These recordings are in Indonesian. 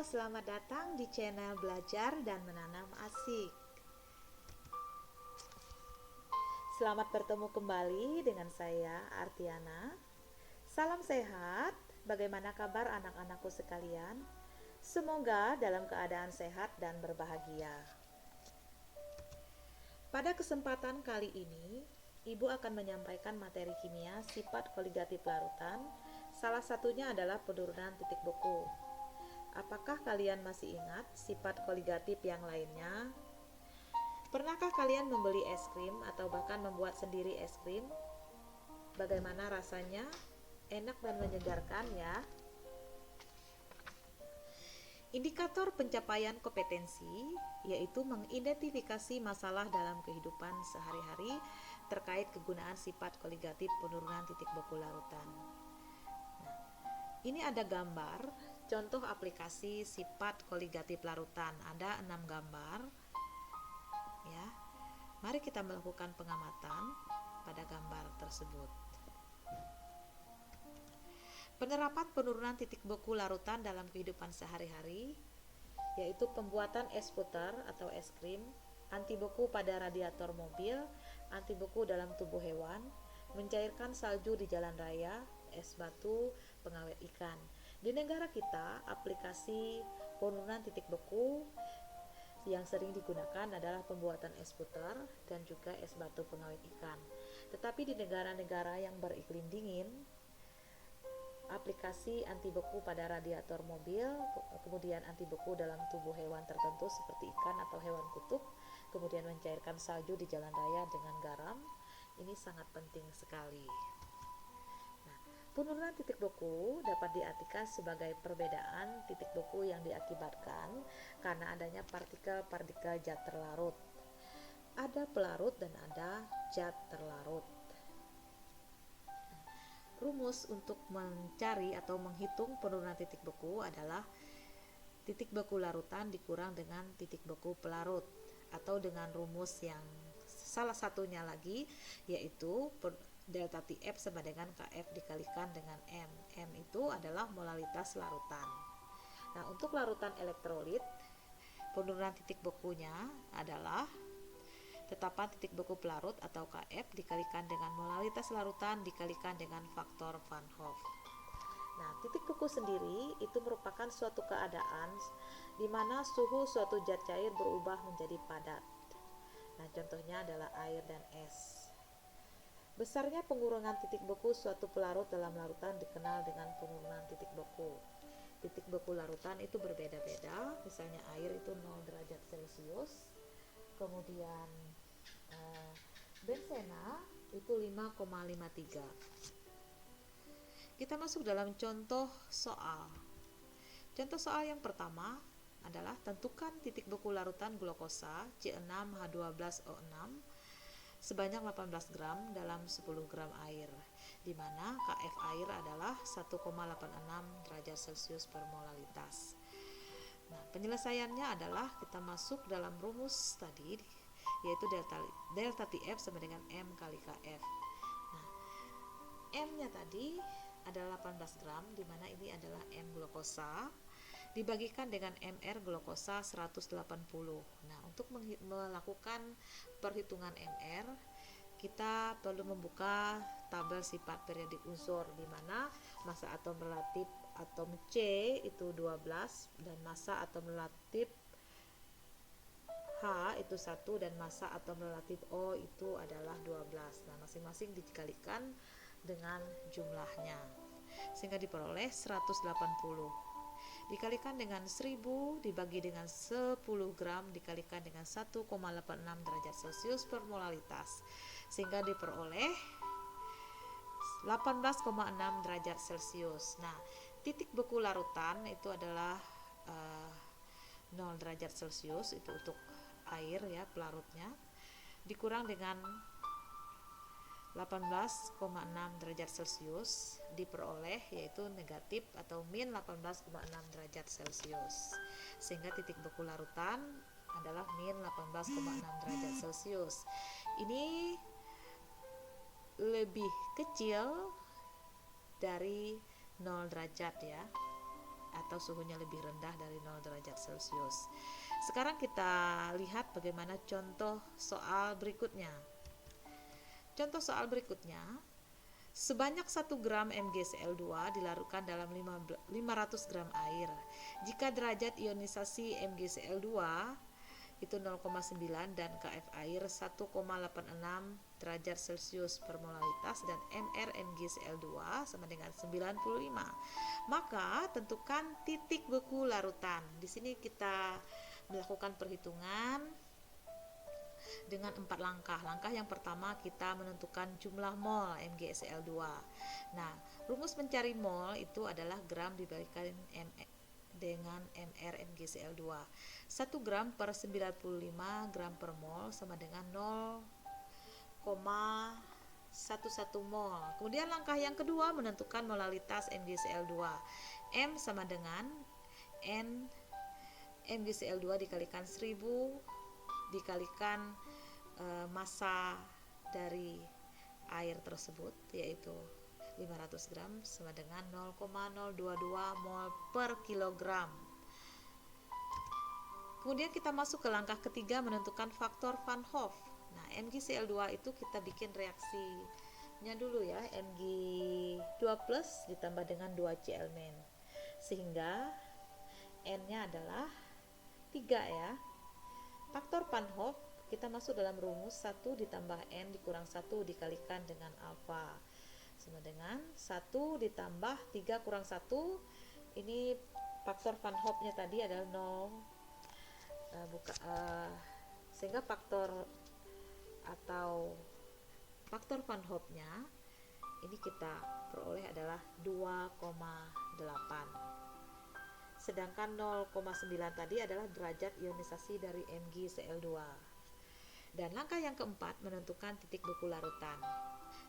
selamat datang di channel Belajar dan Menanam Asik. Selamat bertemu kembali dengan saya, Artiana. Salam sehat, bagaimana kabar anak-anakku sekalian? Semoga dalam keadaan sehat dan berbahagia. Pada kesempatan kali ini, Ibu akan menyampaikan materi kimia sifat koligatif larutan. Salah satunya adalah penurunan titik beku. Apakah kalian masih ingat sifat koligatif yang lainnya? Pernahkah kalian membeli es krim atau bahkan membuat sendiri es krim? Bagaimana rasanya? Enak dan menyegarkan ya. Indikator pencapaian kompetensi yaitu mengidentifikasi masalah dalam kehidupan sehari-hari terkait kegunaan sifat koligatif penurunan titik beku larutan. Ini ada gambar contoh aplikasi sifat koligatif larutan. Ada 6 gambar. Ya. Mari kita melakukan pengamatan pada gambar tersebut. Penerapan penurunan titik beku larutan dalam kehidupan sehari-hari yaitu pembuatan es puter atau es krim, anti beku pada radiator mobil, anti beku dalam tubuh hewan, mencairkan salju di jalan raya, es batu, pengawet ikan. Di negara kita, aplikasi penurunan titik beku yang sering digunakan adalah pembuatan es puter dan juga es batu pengawet ikan. Tetapi di negara-negara yang beriklim dingin, aplikasi anti beku pada radiator mobil, kemudian anti beku dalam tubuh hewan tertentu seperti ikan atau hewan kutub, kemudian mencairkan salju di jalan raya dengan garam, ini sangat penting sekali. Nah, penurunan titik beku dapat diartikan sebagai perbedaan titik beku yang diakibatkan karena adanya partikel-partikel zat terlarut. Ada pelarut dan ada zat terlarut. Rumus untuk mencari atau menghitung penurunan titik beku adalah titik beku larutan dikurang dengan titik beku pelarut, atau dengan rumus yang salah satunya lagi yaitu delta TF sama dengan KF dikalikan dengan M. M itu adalah molalitas larutan. Nah, untuk larutan elektrolit, penurunan titik bekunya adalah tetapan titik beku pelarut atau KF dikalikan dengan molalitas larutan dikalikan dengan faktor Van Hoff. Nah, titik beku sendiri itu merupakan suatu keadaan di mana suhu suatu zat cair berubah menjadi padat. Nah, contohnya adalah air dan es. Besarnya pengurangan titik beku suatu pelarut dalam larutan dikenal dengan penurunan titik beku. Titik beku larutan itu berbeda-beda, misalnya air itu 0 derajat Celcius, kemudian benzena itu 5,53. Kita masuk dalam contoh soal. Contoh soal yang pertama adalah tentukan titik beku larutan glukosa C6H12O6 sebanyak 18 gram dalam 10 gram air, di mana KF air adalah 1,86 derajat Celcius per molalitas. Nah, penyelesaiannya adalah kita masuk dalam rumus tadi yaitu delta TF sama dengan M kali KF. Nah, M-nya tadi adalah 18 gram, di mana ini adalah M glukosa dibagikan dengan MR glukosa 180. Nah, untuk melakukan perhitungan MR, kita perlu membuka tabel sifat periodik unsur, di mana massa atom relatif atom C itu 12 dan massa atom relatif H itu 1 dan massa atom relatif O itu adalah 12. Nah, masing-masing dikalikan dengan jumlahnya sehingga diperoleh 180. Dikalikan dengan 1000 dibagi dengan 10 gram dikalikan dengan 1,86 derajat Celcius per molalitas sehingga diperoleh 18,6 derajat Celcius. Nah, titik beku larutan itu adalah 0 derajat Celcius itu untuk air ya, pelarutnya, dikurang dengan 18,6 derajat Celcius diperoleh yaitu negatif atau min 18,6 derajat Celcius, sehingga titik beku larutan adalah min 18,6 derajat Celcius. Ini lebih kecil dari 0 derajat ya. atau suhunya lebih rendah dari 0 derajat Celcius. Sekarang kita lihat bagaimana contoh soal berikutnya. Contoh soal berikutnya, sebanyak 1 gram MgCl2 dilarutkan dalam 500 gram air. Jika derajat ionisasi MgCl2 itu 0,9 dan KF air 1,86 derajat Celcius per molaritas dan MR MgCl2 sama dengan 95. Maka tentukan titik beku larutan. Di sini kita melakukan perhitungan dengan 4 langkah. Langkah yang pertama kita menentukan jumlah mol MgCl2. Nah, rumus mencari mol itu adalah gram dibalikan dengan MR MgCl2. 1 gram per 95 gram per mol sama dengan 0,11 mol. Kemudian langkah yang kedua menentukan molalitas MgCl2. M sama dengan N MgCl2 dikalikan 1000 dikalikan massa dari air tersebut, yaitu 500 gram sama dengan 0,022 mol per kilogram. Kemudian kita masuk ke langkah ketiga menentukan faktor Van Hoff. Nah, MgCl2 itu kita bikin reaksinya dulu ya, Mg2 plus ditambah dengan 2Cl-. Sehingga N-nya adalah 3 ya. Faktor Van Hoff kita masuk dalam rumus 1 ditambah N dikurang 1 dikalikan dengan alfa sama dengan 1 ditambah 3 kurang 1. Ini faktor Van Hoff-nya tadi adalah 0, sehingga faktor Van Hoff-nya ini kita peroleh adalah 2,8. Sedangkan 0,9 tadi adalah derajat ionisasi dari MgCl2. Dan langkah yang keempat menentukan titik beku larutan.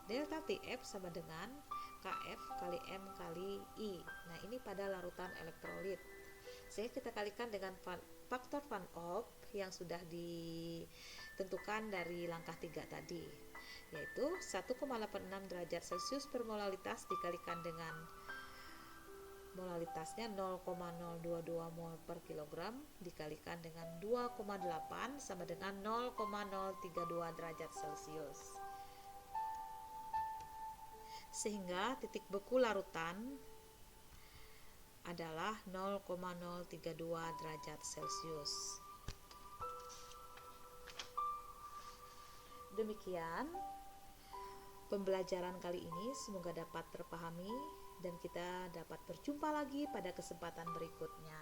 Delta TF sama dengan KF kali M kali I. Nah, ini pada larutan elektrolit. Sehingga kita kalikan dengan faktor Van Hoff yang sudah ditentukan dari langkah 3 tadi, yaitu 1,86 derajat Celcius per molalitas dikalikan dengan molalitasnya 0,022 mol per kilogram dikalikan dengan 2,8 sama dengan 0,032 derajat Celcius. Sehingga titik beku larutan adalah 0,032 derajat Celcius. Demikian pembelajaran kali ini, semoga dapat terpahami dan kita dapat berjumpa lagi pada kesempatan berikutnya.